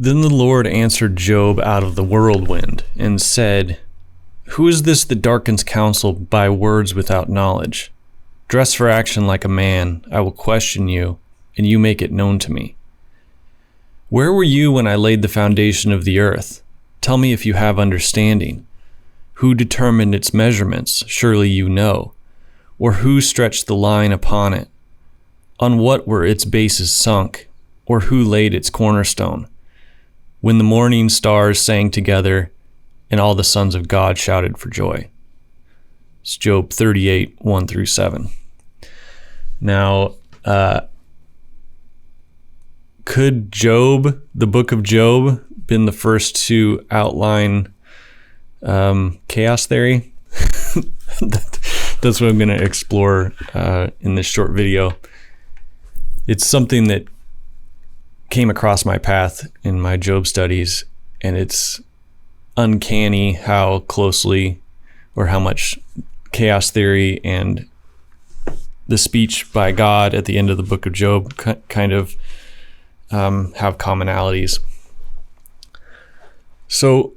Then the Lord answered Job out of the whirlwind and said, "Who is this that darkens counsel by words without knowledge? Dress for action like a man. I will question you, and you make it known to me. Where were you when I laid the foundation of the earth? Tell me if you have understanding. Who determined its measurements? Surely you know. Or who stretched the line upon it? On what were its bases sunk? Or who laid its cornerstone? When the morning stars sang together, and all the sons of God shouted for joy." It's Job 38, 1-7. Now, could Job, the book of Job, been the first to outline chaos theory? That's what I'm going to explore in this short video. It's something that came across my path in my Job studies, and it's uncanny how closely or how much chaos theory and the speech by God at the end of the book of Job kind of have commonalities. So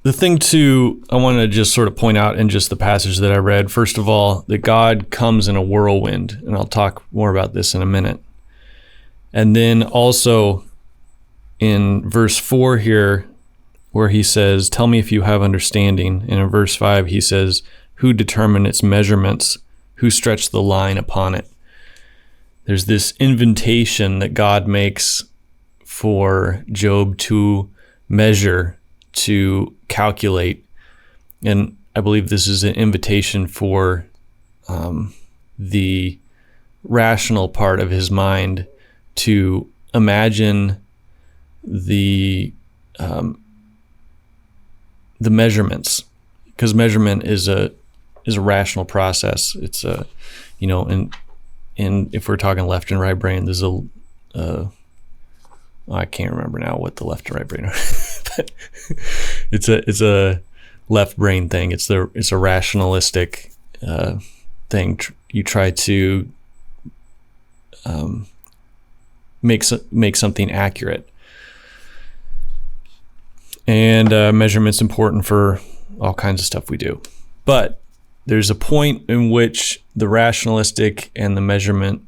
the thing I want to just sort of point out in just the passage that I read, first of all, that God comes in a whirlwind, and I'll talk more about this in a minute. And then also in verse 4 here, where he says, "Tell me if you have understanding." And in verse 5, he says, "Who determined its measurements? Who stretched the line upon it?" There's this invitation that God makes for Job to measure, to calculate. And I believe this is an invitation for the rational part of his mind to imagine the measurements, because measurement is a rational process. It's a, and if we're talking left and right brain, there's I can't remember now what the left and right brain are, but it's a left brain thing. It's a rationalistic thing. You try to make something accurate, and measurement's important for all kinds of stuff we do. But there's a point in which the rationalistic and the measurement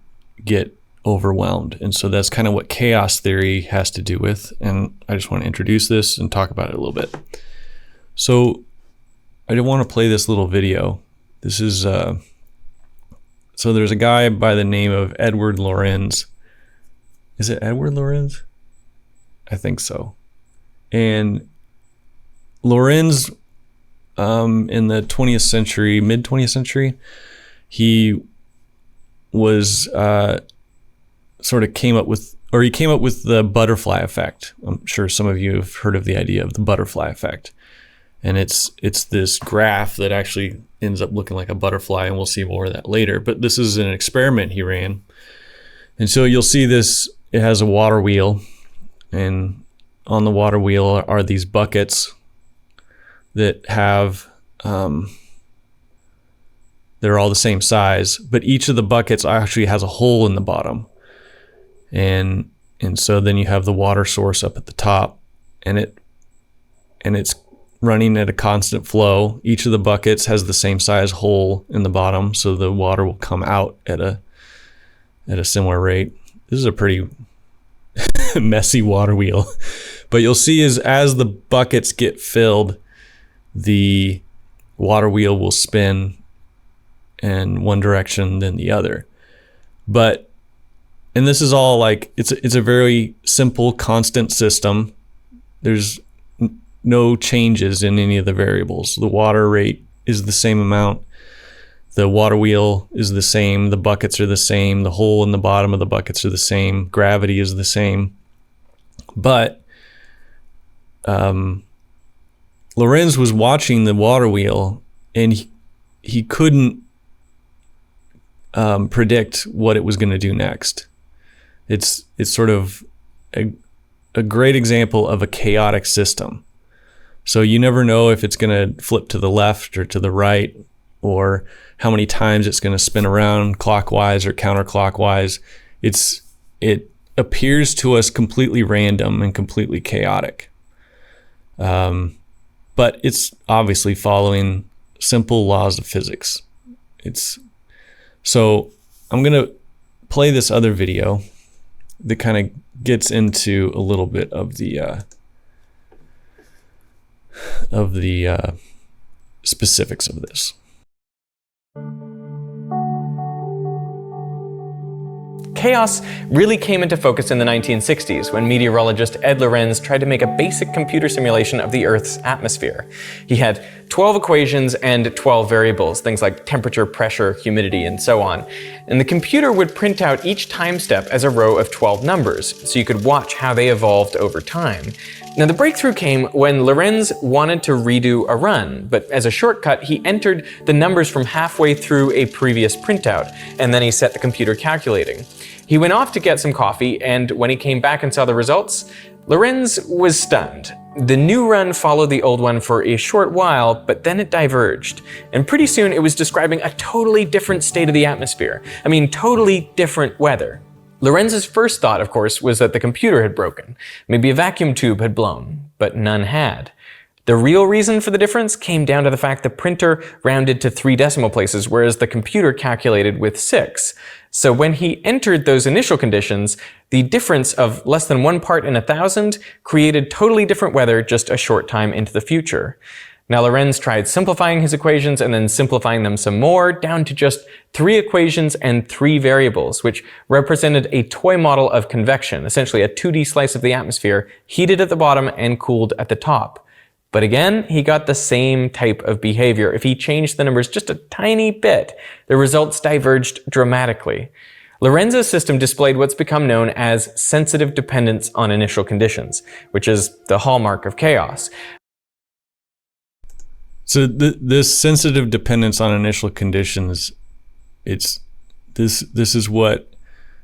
get overwhelmed, and so that's kind of what chaos theory has to do with. And I just want to introduce this and talk about it a little bit. So I did want to play this little video. This is so there's a guy by the name of Edward Lorenz. Is it Edward Lorenz? I think so. And Lorenz, in the 20th century, mid 20th century, he was came up with the butterfly effect. I'm sure some of you have heard of the idea of the butterfly effect. And it's this graph that actually ends up looking like a butterfly, and we'll see more of that later. But this is an experiment he ran. And so you'll see this, it has a water wheel, and on the water wheel are these buckets that have, they're all the same size, but each of the buckets actually has a hole in the bottom. And so then you have the water source up at the top, and it's running at a constant flow. Each of the buckets has the same size hole in the bottom, so the water will come out at a similar rate. This is a pretty messy water wheel, but you'll see as the buckets get filled, the water wheel will spin in one direction then the other. And this is all like, it's a very simple constant system. There's no changes in any of the variables. The water rate is the same amount. The water wheel is the same. The buckets are the same. The hole in the bottom of the buckets are the same. Gravity is the same. But Lorenz was watching the water wheel, and he couldn't predict what it was going to do next. It's sort of a great example of a chaotic system. So you never know if it's going to flip to the left or to the right, or how many times it's going to spin around clockwise or counterclockwise. appears to us completely random and completely chaotic. But it's obviously following simple laws of physics. So I'm going to play this other video that kind of gets into a little bit of the specifics of this. Chaos really came into focus in the 1960s when meteorologist Ed Lorenz tried to make a basic computer simulation of the Earth's atmosphere. He had 12 equations and 12 variables, things like temperature, pressure, humidity, and so on. And the computer would print out each time step as a row of 12 numbers, so you could watch how they evolved over time. Now, the breakthrough came when Lorenz wanted to redo a run, but as a shortcut, he entered the numbers from halfway through a previous printout, and then he set the computer calculating. He went off to get some coffee, and when he came back and saw the results, Lorenz was stunned. The new run followed the old one for a short while, but then it diverged. And pretty soon it was describing a totally different state of the atmosphere. I mean, totally different weather. Lorenz's first thought, of course, was that the computer had broken. Maybe a vacuum tube had blown, but none had. The real reason for the difference came down to the fact the printer rounded to 3 decimal places, whereas the computer calculated with 6. So when he entered those initial conditions, the difference of less than 1 part in 1,000 created totally different weather just a short time into the future. Now Lorenz tried simplifying his equations and then simplifying them some more, down to just 3 equations and 3 variables, which represented a toy model of convection, essentially a 2D slice of the atmosphere, heated at the bottom and cooled at the top. But again, he got the same type of behavior. If he changed the numbers just a tiny bit, the results diverged dramatically. Lorenz's system displayed what's become known as sensitive dependence on initial conditions, which is the hallmark of chaos. So this sensitive dependence on initial conditions, this is where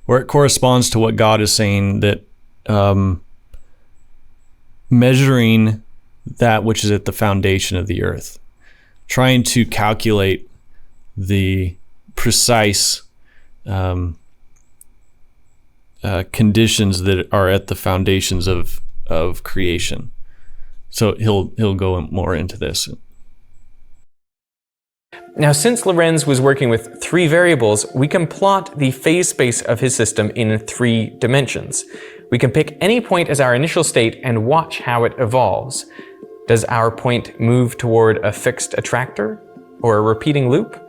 it corresponds to what God is saying, that measuring that which is at the foundation of the earth, trying to calculate the precise conditions that are at the foundations of creation. So he'll go more into this. Now, since Lorenz was working with 3 variables, we can plot the phase space of his system in 3 dimensions. We can pick any point as our initial state and watch how it evolves. Does our point move toward a fixed attractor or a repeating loop?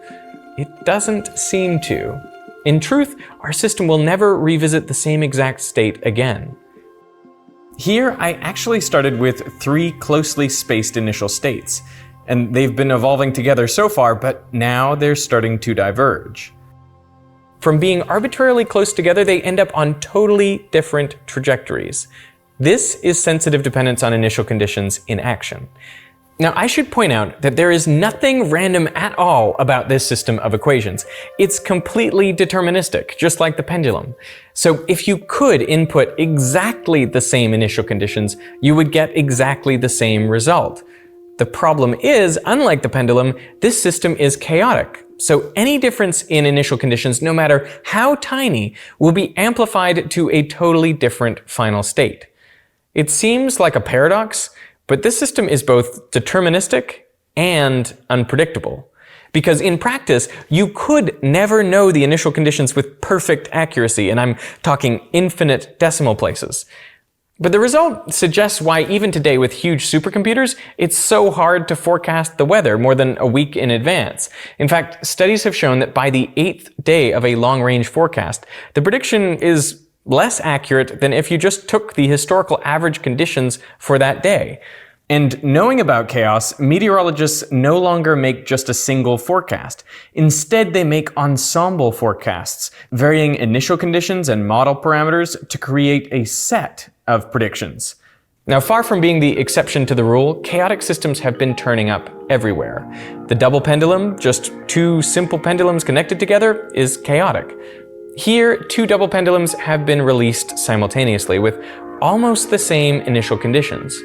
It doesn't seem to. In truth, our system will never revisit the same exact state again. Here, I actually started with 3 closely spaced initial states, and they've been evolving together so far, but now they're starting to diverge. From being arbitrarily close together, they end up on totally different trajectories. This is sensitive dependence on initial conditions in action. Now, I should point out that there is nothing random at all about this system of equations. It's completely deterministic, just like the pendulum. So if you could input exactly the same initial conditions, you would get exactly the same result. The problem is, unlike the pendulum, this system is chaotic. So any difference in initial conditions, no matter how tiny, will be amplified to a totally different final state. It seems like a paradox, but this system is both deterministic and unpredictable. Because in practice, you could never know the initial conditions with perfect accuracy, and I'm talking infinite decimal places. But the result suggests why even today with huge supercomputers, it's so hard to forecast the weather more than a week in advance. In fact, studies have shown that by the 8th day of a long-range forecast, the prediction is less accurate than if you just took the historical average conditions for that day. And knowing about chaos, meteorologists no longer make just a single forecast. Instead, they make ensemble forecasts, varying initial conditions and model parameters to create a set of predictions. Now, far from being the exception to the rule, chaotic systems have been turning up everywhere. The double pendulum, just 2 simple pendulums connected together, is chaotic. Here, 2 double pendulums have been released simultaneously with almost the same initial conditions.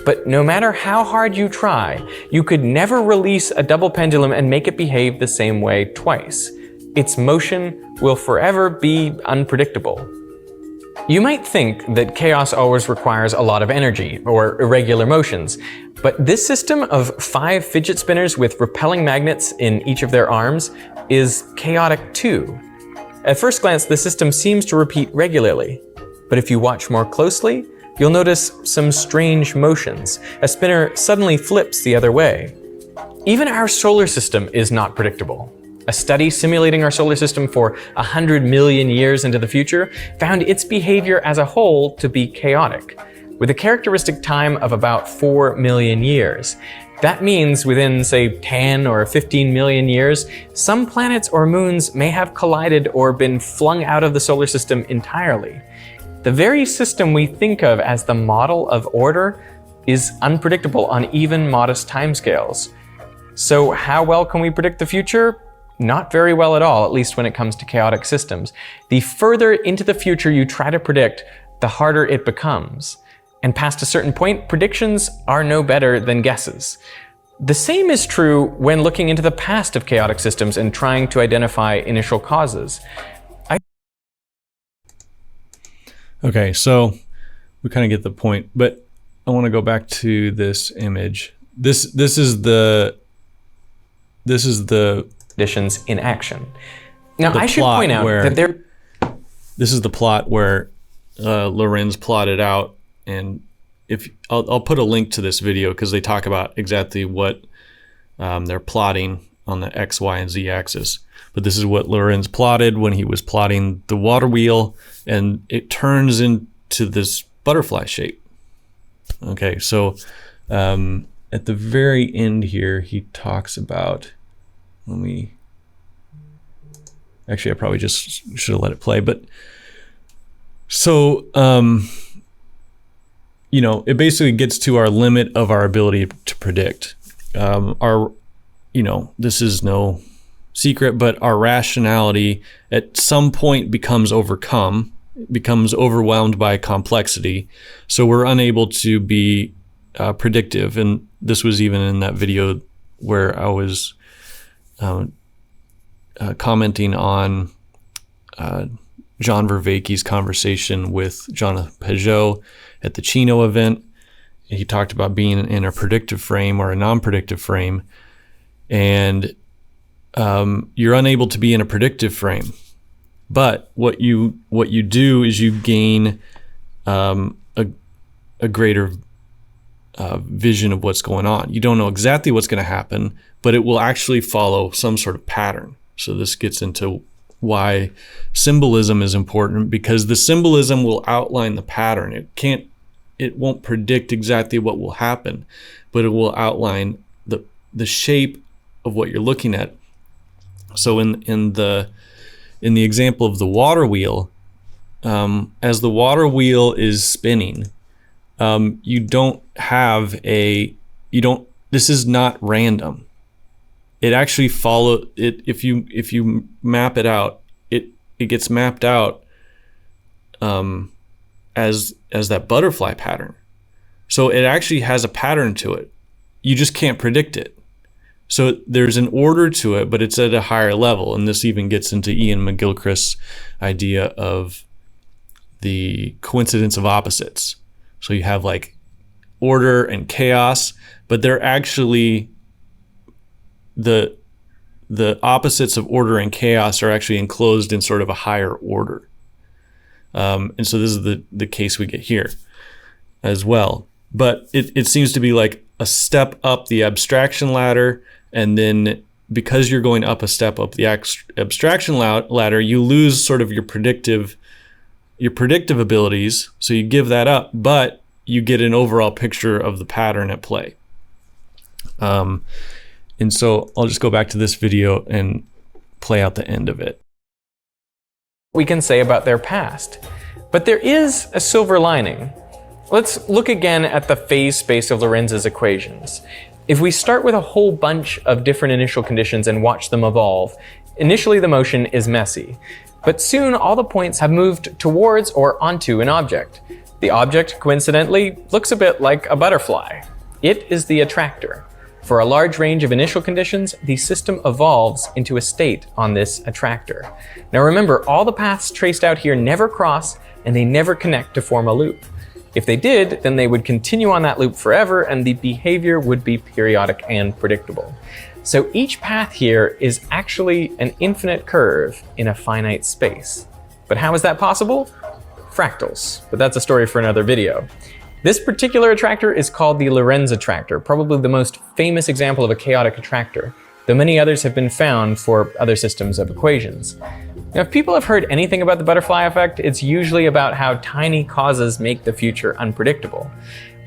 But no matter how hard you try, you could never release a double pendulum and make it behave the same way twice. Its motion will forever be unpredictable. You might think that chaos always requires a lot of energy, or irregular motions, but this system of 5 fidget spinners with repelling magnets in each of their arms is chaotic too. At first glance, the system seems to repeat regularly, but if you watch more closely, you'll notice some strange motions. A spinner suddenly flips the other way. Even our solar system is not predictable. A study simulating our solar system for 100 million years into the future found its behavior as a whole to be chaotic, with a characteristic time of about 4 million years. That means within, say, 10 or 15 million years, some planets or moons may have collided or been flung out of the solar system entirely. The very system we think of as the model of order is unpredictable on even modest timescales. So how well can we predict the future? Not very well at all, at least when it comes to chaotic systems. The further into the future you try to predict, the harder it becomes. And past a certain point, predictions are no better than guesses. The same is true when looking into the past of chaotic systems and trying to identify initial causes. Okay, so we kind of get the point, but I want to go back to this image. This is the conditions in action. Now, I should point out that this is the plot where Lorenz plotted out, and I'll put a link to this video because they talk about exactly what they're plotting on the X, Y, and Z axis. But this is what Lorenz plotted when he was plotting the water wheel, and it turns into this butterfly shape. Okay, so at the very end here, he talks about, actually I probably just should have let it play, but so, you know, it basically gets to our limit of our ability to predict. This is no secret, but our rationality at some point becomes overwhelmed by complexity. So we're unable to be predictive. And this was even in that video where I was commenting on John Vervaeke's conversation with Jonathan Peugeot at the Chino event. He talked about being in a predictive frame or a non-predictive frame, and you're unable to be in a predictive frame. But what you do is you gain a greater vision of what's going on. You don't know exactly what's going to happen, but it will actually follow some sort of pattern. So this gets into why symbolism is important, because the symbolism will outline the pattern. It won't predict exactly what will happen, but it will outline the shape of what you're looking at. So in the example of the water wheel, as the water wheel is spinning, this is not random. It actually if you map it out, it gets mapped out as that butterfly pattern. So it actually has a pattern to it. You just can't predict it. So there's an order to it, but it's at a higher level. And this even gets into Ian McGilchrist's idea of the coincidence of opposites. So you have like order and chaos, but they're actually the opposites of order and chaos are actually enclosed in sort of a higher order. And so this is the case we get here as well. But it seems to be like a step up the abstraction ladder, and then because you're going up a step up the abstraction ladder, you lose sort of your predictive abilities. So you give that up, but you get an overall picture of the pattern at play. And so I'll just go back to this video and play out the end of it. We can say about their past, but there is a silver lining. Let's look again at the phase space of Lorenz's equations. If we start with a whole bunch of different initial conditions and watch them evolve, initially the motion is messy, but soon all the points have moved towards or onto an object. The object, coincidentally, looks a bit like a butterfly. It is the attractor. For a large range of initial conditions, the system evolves into a state on this attractor. Now remember, all the paths traced out here never cross, and they never connect to form a loop. If they did, then they would continue on that loop forever, and the behavior would be periodic and predictable. So each path here is actually an infinite curve in a finite space. But how is that possible? Fractals, but that's a story for another video. This particular attractor is called the Lorenz attractor, probably the most famous example of a chaotic attractor, though many others have been found for other systems of equations. Now, if people have heard anything about the butterfly effect, it's usually about how tiny causes make the future unpredictable.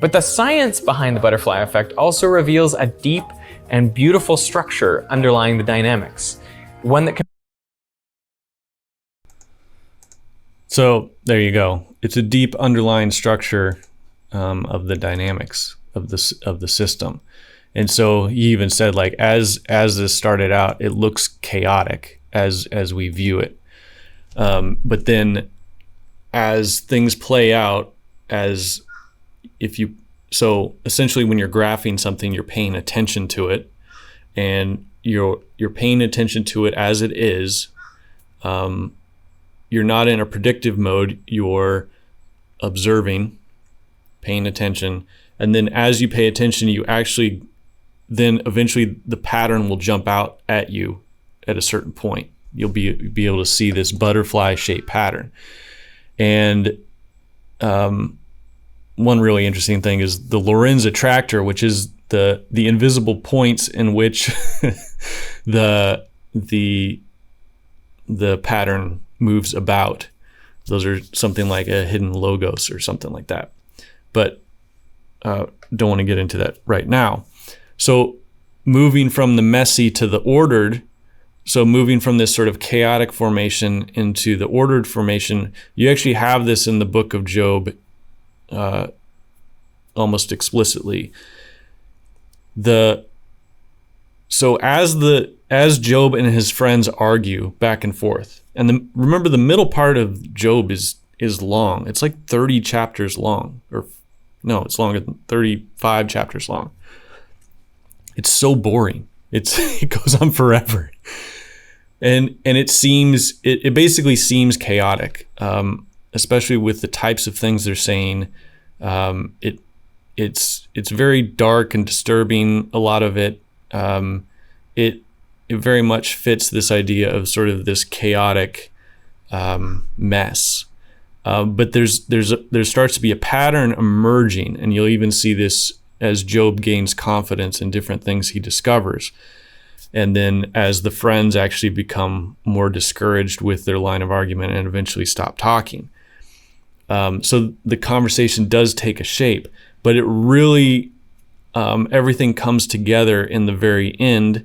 But the science behind the butterfly effect also reveals a deep and beautiful structure underlying the dynamics, one that can... So there you go. It's a deep underlying structure of the dynamics of the system. And so he even said, like, as this started out, it looks chaotic as we view it. But then as things play out, so essentially when you're graphing something, you're paying attention to it, and you're paying attention to it as it is. You're not in a predictive mode, you're observing, paying attention, and then as you pay attention, you actually then eventually the pattern will jump out at you at a certain point. You'll be able to see this butterfly shaped pattern. And one really interesting thing is the Lorenz attractor, which is the invisible points in which the pattern moves about. Those are something like a hidden logos or something like that. But don't want to get into that right now. So moving from the messy to the ordered, so moving from this sort of chaotic formation into the ordered formation, you actually have this in the book of Job almost explicitly. So as Job and his friends argue back and forth, and remember the middle part of Job is long. It's like 30 chapters long, or no, it's longer than 35 chapters long. It's so boring. It goes on forever. And it basically seems chaotic, especially with the types of things they're saying. It's very dark and disturbing. A lot of it, it very much fits this idea of sort of this chaotic mess. But there starts to be a pattern emerging, and you'll even see this as Job gains confidence in different things he discovers. And then as the friends actually become more discouraged with their line of argument and eventually stop talking. So the conversation does take a shape, but it really, everything comes together in the very end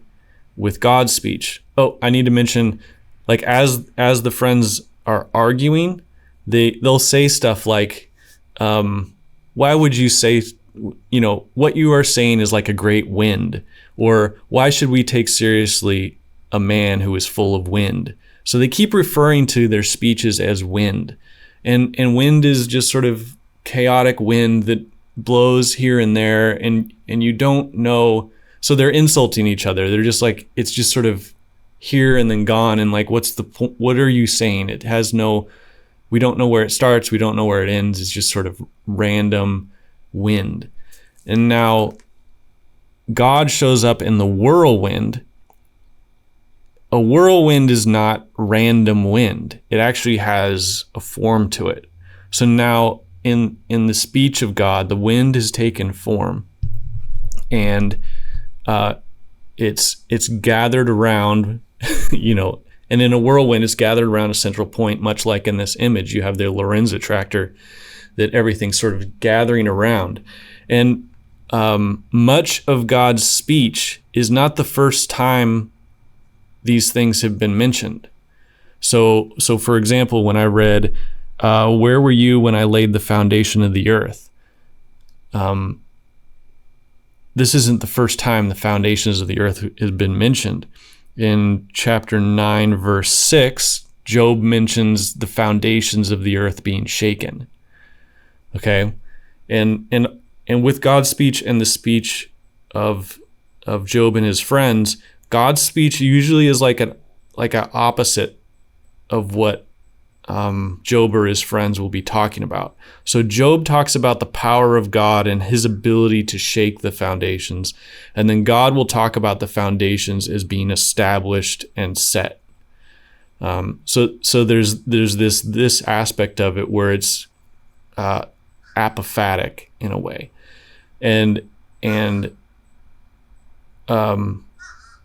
with God's speech. Oh, I need to mention, like, as the friends are arguing, they'll say stuff like, why would you say, what you are saying is like a great wind, or why should we take seriously a man who is full of wind? So they keep referring to their speeches as wind, and wind is just sort of chaotic wind that blows here and there, and you don't know. So they're insulting each other. They're just like, it's just sort of here and then gone, and like, what are you saying? It has we don't know where it starts, we don't know where it ends. It's just sort of random wind. And now God shows up in the whirlwind. A whirlwind is not random wind. It actually has a form to it. So now in the speech of God, the wind has taken form, and it's gathered around, and in a whirlwind, it's gathered around a central point, much like in this image. You have the Lorenz attractor that everything's sort of gathering around. And much of God's speech is not the first time these things have been mentioned. So for example, when I read, where were you when I laid the foundation of the earth? This isn't the first time the foundations of the earth has been mentioned. In chapter 9, verse 6, Job mentions the foundations of the earth being shaken. Okay? And with God's speech and the speech of Job and his friends, God's speech usually is like an opposite of what Job or his friends will be talking about. So Job talks about the power of God and his ability to shake the foundations. And then God will talk about the foundations as being established and set. So there's this aspect of it where it's apophatic in a way.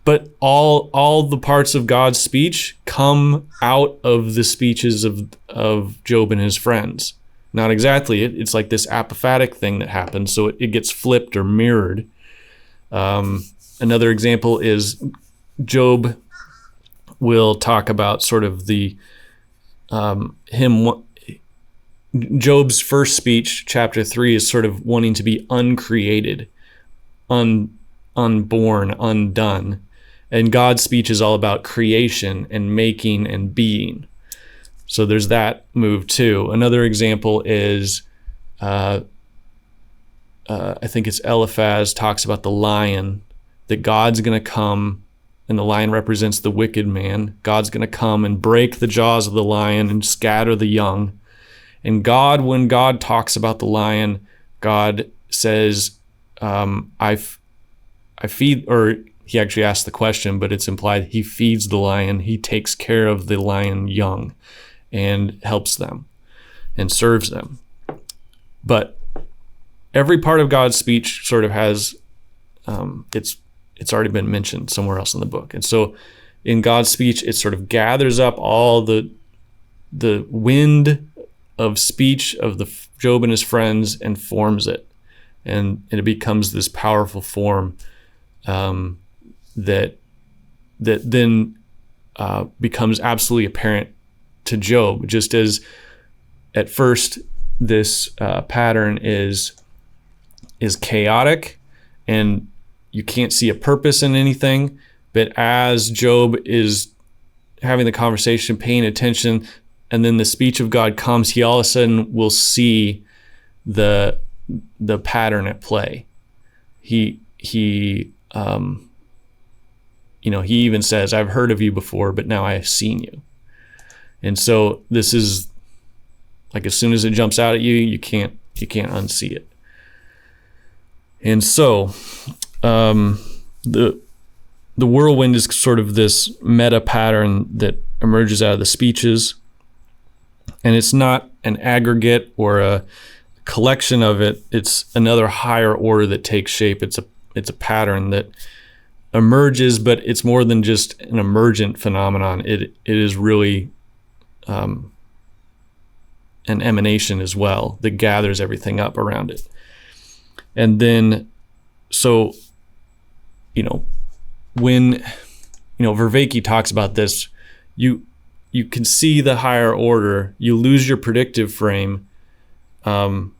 But all the parts of God's speech come out of the speeches of Job and his friends. Not exactly. It's like this apophatic thing that happens, so it gets flipped or mirrored. Another example is Job will talk about sort of Job's first speech, chapter 3, is sort of wanting to be uncreated, unborn, undone. And God's speech is all about creation and making and being. So there's that move too. Another example is, I think it's Eliphaz talks about the lion, that God's going to come, and the lion represents the wicked man. God's going to come and break the jaws of the lion and scatter the young. And God, when God talks about the lion, God says, I feed, or he actually asked the question, but it's implied he feeds the lion. He takes care of the lion young and helps them and serves them. But every part of God's speech sort of has, it's already been mentioned somewhere else in the book. And so in God's speech, it sort of gathers up all the wind of speech of the Job and his friends and forms it. And it becomes this powerful form that then becomes absolutely apparent to Job, just as at first this pattern is chaotic and you can't see a purpose in anything. But as Job is having the conversation, paying attention, and then the speech of God comes, he all of a sudden will see the pattern at play. He even says, I've heard of you before, but now I have seen you. And so this is like, as soon as it jumps out at you, you can't unsee it. And so the whirlwind is sort of this meta pattern that emerges out of the speeches. And it's not an aggregate or a collection of it. It's another higher order that takes shape. It's a pattern that emerges, but it's more than just an emergent phenomenon. It is really an emanation as well that gathers everything up around it. And then, so, when, Vervaeke talks about this, you can see the higher order, you lose your predictive frame. And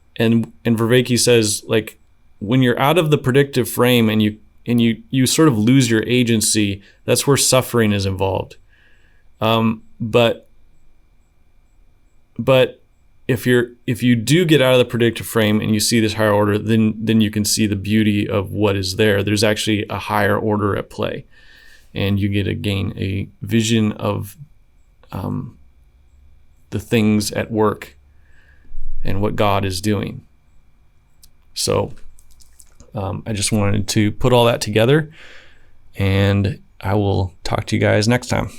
Vervaeke says, like, when you're out of the predictive frame and you sort of lose your agency, that's where suffering is involved. But if you do get out of the predictive frame and you see this higher order, then you can see the beauty of what is there. There's actually a higher order at play, and you get to gain a vision of the things at work and what God is doing. So I just wanted to put all that together, and I will talk to you guys next time.